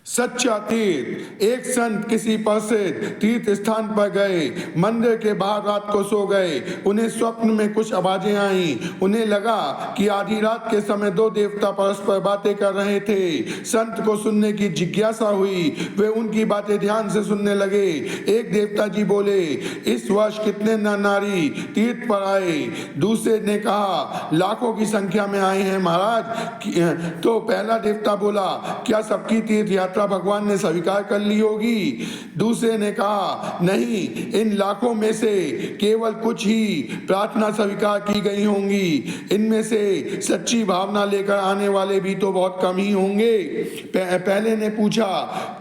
सच्चा तीर्थ। एक संत किसी प्रसिद्ध तीर्थ स्थान पर गए। मंदिर के बाहर रात को सो गए। उन्हें स्वप्न में कुछ आवाजें आईं। उन्हें लगा कि आधी रात के समय दो देवता परस्पर बातें कर रहे थे। संत को सुनने की जिज्ञासा हुई। वे उनकी बातें ध्यान से सुनने लगे। एक देवता जी बोले, इस वर्ष कितने नर नारी तीर्थ पर आए? दूसरे ने कहा, लाखों की संख्या में आए हैं महाराज। तो पहला देवता बोला, क्या सबकी तीर्थ यात्रा भगवान ने स्वीकार कर ली होगी? दूसरे ने कहा, नहीं, इन लाखों में से केवल कुछ ही प्रार्थना स्वीकार की गई होंगी। इनमें से सच्ची भावना लेकर आने वाले भी तो बहुत कम ही होंगे। पहले ने पूछा,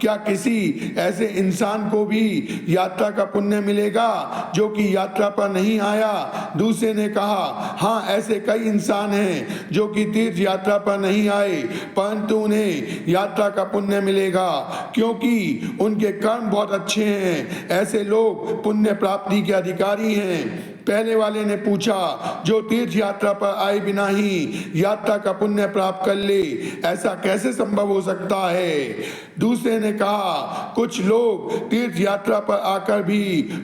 क्या किसी ऐसे इंसान को भी यात्रा का पुण्य मिलेगा जो कि यात्रा पर नहीं आया? दूसरे ने कहा, हाँ, ऐसे कई इंसान हैं जो कि तीर्थ यात्रा पर नहीं आए, परंतु उन्हें यात्रा का पुण्य मिलेगा क्योंकि उनके कर्म बहुत अच्छे हैं। ऐसे लोग पुण्य प्राप्ति के अधिकारी हैं। पहले वाले ने पूछा, जो तीर्थ यात्रा पर आए बिना ही यात्रा का पुण्य प्राप्त कर ले, ऐसा कैसे संभव हो सकता है? दूसरे ने कहा, कुछ लोग तीर्थ यात्रा पर आकर भी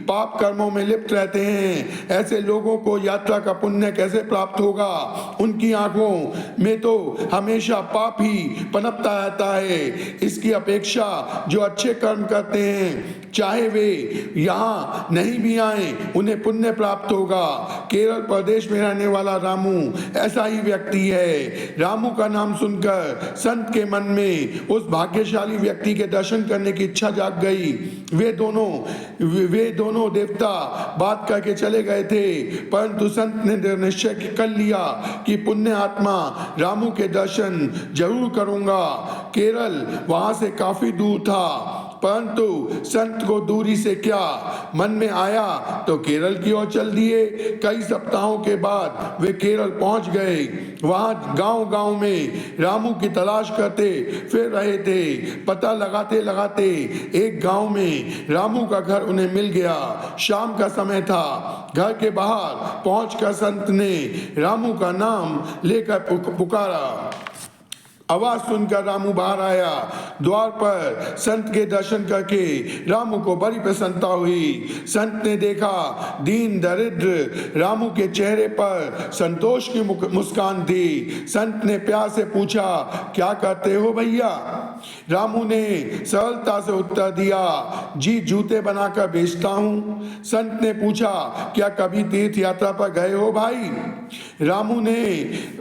पाप कर्मों में लिप्त रहते हैं। ऐसे लोगों को यात्रा का पुण्य कैसे प्राप्त होगा? उनकी आंखों में तो हमेशा पाप ही पनपता रहता है। इसकी अपेक्षा जो अच्छे कर्म करते हैं, चाहे वे यहाँ नहीं भी आए, उन्हें पुण्य प्राप्त होगा। केरल प्रदेश में रहने वाला रामू ऐसा ही व्यक्ति है। रामू का नाम सुनकर संत के मन में उस भाग्यशाली व्यक्ति के दर्शन करने की इच्छा जाग गई। वे दोनों देवता बात करके चले गए थे, परंतु संत ने निश्चय कर लिया कि पुण्य आत्मा रामू के दर्शन जरूर करूंगा। केरल वहां से काफी दूर था, परंतु संत को दूरी से क्या, मन में आया तो केरल की ओर चल दिए। कई सप्ताहों के बाद वे केरल पहुंच गए। वहां गांव-गांव में रामू की तलाश करते फिर रहे थे। पता लगाते लगाते एक गांव में रामू का घर उन्हें मिल गया। शाम का समय था। घर के बाहर पहुंचकर संत ने रामू का नाम लेकर पुकारा। आवाज सुनकर रामू बाहर आया। द्वार पर संत के दर्शन करके रामू को बड़ी प्रसन्नता हुई। संत ने देखा, दीन दरिद्र रामू के चेहरे पर संतोष की मुस्कान थी। संत ने प्यार से पूछा, क्या करते हो भैया? रामू ने सरलता से उत्तर दिया, जी जूते बनाकर बेचता हूँ। संत ने पूछा, क्या कभी तीर्थ यात्रा पर गए हो भाई? रामू ने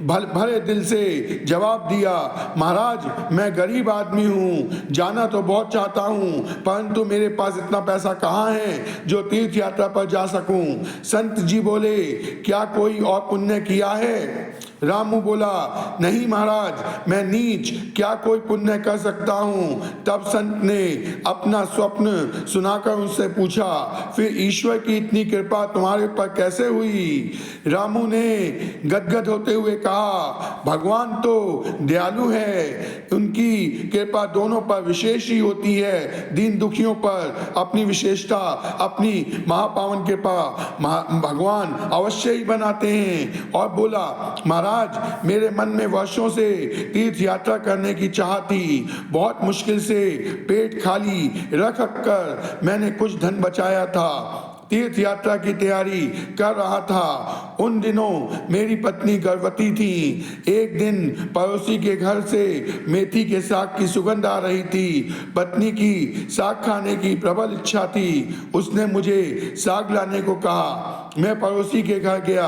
भरे दिल से जवाब दिया, महाराज, मैं गरीब आदमी हूँ, जाना तो बहुत चाहता हूँ, परंतु मेरे पास इतना पैसा कहाँ है जो तीर्थ यात्रा पर जा सकूं। संत जी बोले, क्या कोई और पुण्य किया है? रामू बोला, नहीं महाराज, मैं नीच क्या कोई पुण्य कर सकता हूँ। तब संत ने अपना स्वप्न सुनाकर उनसे पूछा, फिर ईश्वर की इतनी कृपा तुम्हारे ऊपर कैसे हुई? रामू ने गदगद होते हुए कहा, भगवान तो दयालु है, उनकी कृपा दोनों पर विशेष ही होती है। दीन दुखियों पर अपनी विशेषता, अपनी महापावन कृपा भगवान अवश्य ही बनाते हैं। और बोला, महाराज, मेरे मन में वर्षों से तीर्थ यात्रा करने की चाह थी। बहुत मुश्किल से पेट खाली रख कर मैंने कुछ धन बचाया था। तीर्थ यात्रा की तैयारी कर रहा था। उन दिनों मेरी पत्नी गर्भवती थी। एक दिन पड़ोसी के घर से मेथी के साग की सुगंध आ रही थी। पत्नी की साग खाने की प्रबल इच्छा थी। उसने मुझे साग लाने को कहा। मैं पड़ोसी के घर गया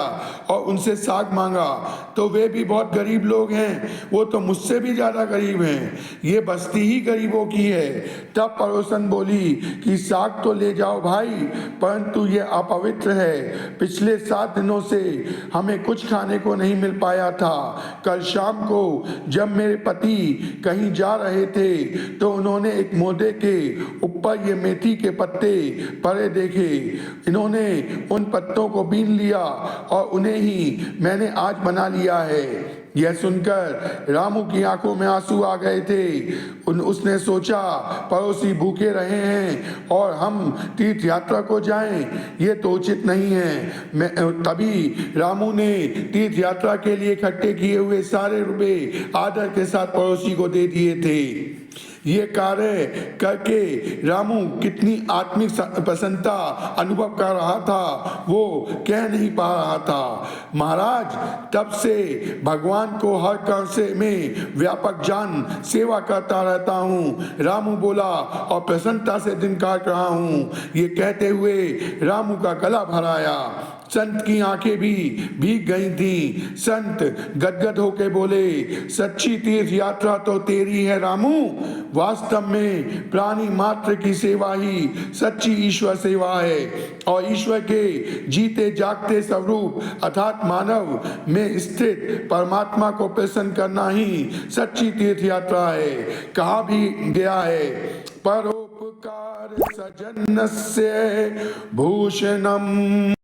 और उनसे साग मांगा, तो वे भी बहुत गरीब लोग हैं, वो तो मुझसे भी ज़्यादा गरीब हैं, ये बस्ती ही गरीबों की है। तब पड़ोसन बोली कि साग तो ले जाओ भाई, परंतु ये अपवित्र है। पिछले 7 दिनों से हमें कुछ खाने को नहीं मिल पाया था। कल शाम को जब मेरे पति कहीं जा रहे थे तो उन्होंने एक मोटे के ऊपर ये मेथी के पत्ते पड़े देखे। इन्होंने उन पत्तों को बीन लिया और उन्हें ही मैंने आज बना लिया है। यह सुनकर रामू की आंखों में आंसू आ गए थे। उसने सोचा, पड़ोसी भूखे रहे हैं और हम तीर्थ यात्रा को जाएं, ये तो उचित नहीं है। तभी रामू ने तीर्थ यात्रा के लिए इकट्ठे किए हुए सारे रुपए आदर के साथ पड़ोसी को दे दिए थे। ये कार्य करके रामू कितनी आत्मिक प्रसन्नता अनुभव कर रहा था वो कह नहीं पा रहा था। महाराज, तब से भगवान को हर कर्म में व्यापक जान सेवा करता रहता हूँ, रामू बोला और प्रसन्नता से दिन काट रहा हूँ। ये कहते हुए रामू का गला भराया। संत की आंखें भी भीग गई थी। संत गदगद होके बोले, सच्ची तीर्थ यात्रा तो तेरी है रामू। वास्तव में प्राणी मात्र की सेवा ही सच्ची ईश्वर सेवा है और ईश्वर के जीते जागते स्वरूप अर्थात मानव में स्थित परमात्मा को प्रसन्न करना ही सच्ची तीर्थ यात्रा है। कहा भी गया है, परोपकार सजनस्य भूषणम।